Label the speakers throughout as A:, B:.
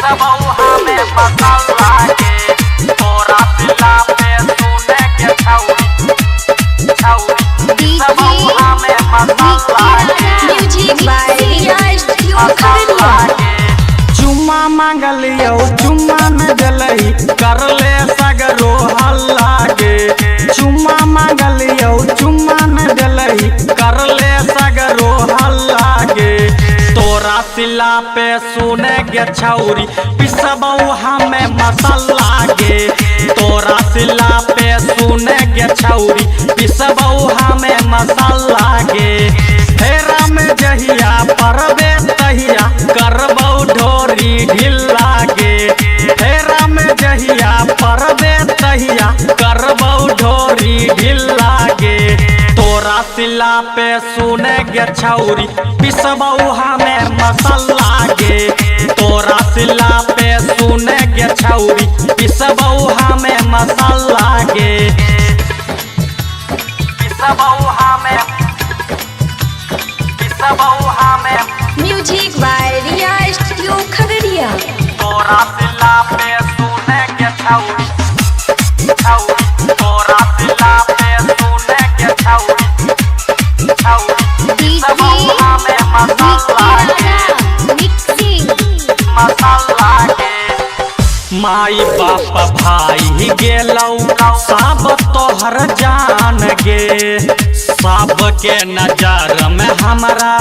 A: हमें मसाला के तोरा सिला पे सुने के छौरी हमें मसाला के चुम्मा मांगलियो चुम्मा न जलई कर ले सगरो हल्ला गे चुम्मा मांगलियो चुम्मा न जलई कर ले सगरो हल्ला गे तोरा सिला पे सुने गे छौरी पिसबौ हमें मसाला गे तोरा सिला पे सुने गे छौरी पिसबौ हमें मसाला गे फेरा में जहिया परबे तहिया करबौ ढोरी ढिल्ला गे फेरा में जहिया परबे तहिया करबौ ढोरी ढिल्ला गे तोरा सिला पे सुने गे छौरी पिसबौ हमें मसाला गे तोरा सिला पे सुने गे छौरी पिसबौ हमें मसाला गे पिसबौ हमें
B: music by Riya studio Khagaria.
A: तोरा सिला पे सुने के छौरी तोरा सिला पे सुने के छौरी पिसबौ हमें मसाला के माई बाप भाई गेलौ सब तोहर जान गे सब के नजर में हमरा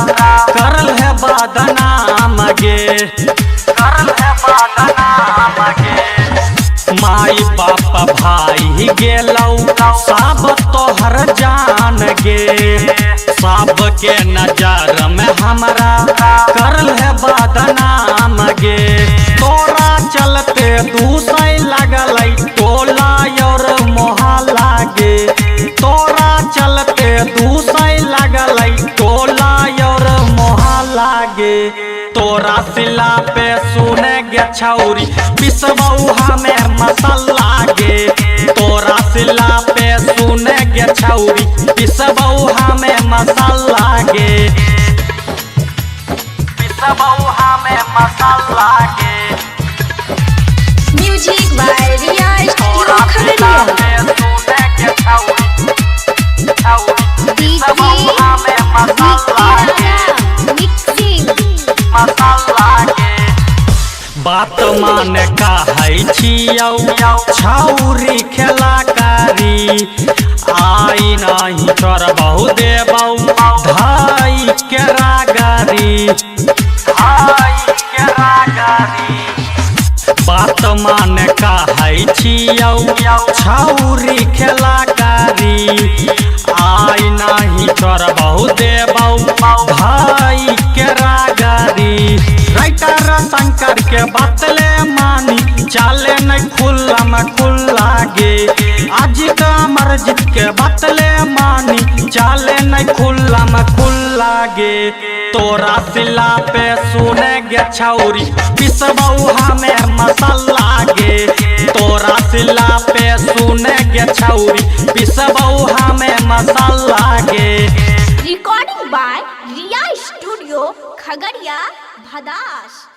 A: करल है बदनाम गे माई बाप भाई गेलौ सब तोहर जान गे सब के नजर में हमरा करल है बदनाम गे तोरा चलते दूसै लगल टोला और मोहल्ला गे तोरा चलते दूसै लगल टोला और मोहल्ला गे तोरा सिला पे सुने गे छौरी पिसबौ हमें मसाला गे तोरा सिला पे सुने गे छौरी पिसबौ हमें मसाला गे पिसबौ हमें मसाला गे
B: music by Riya studio Khagaria.
A: सुने के छौरी पिसबौ हमें मसाला के बात मान कहै छियौ छौरी खेला कारी आई नहीं छोड़बहु देबौ धाई के रागरी बात मान कहै छियौ छौरी खेला कारी आई नहीं छोड़बहु देबौ धाई के रागरी राइटर शंकर के बतले मानी चाले नहीं खुल्ला में खुल्ला गे अजित अमरजीत के बतले मानी चाले नहीं खुल्ला में खुल्ला गे तोरा सिला पे सुने गे छौरी पिसबौ हमें मसाला गे तोरा सिला पे सुने गे छौरी पिसबौ हमें मसाला गे।
B: Recording by Riya studio Khagaria Bhadas.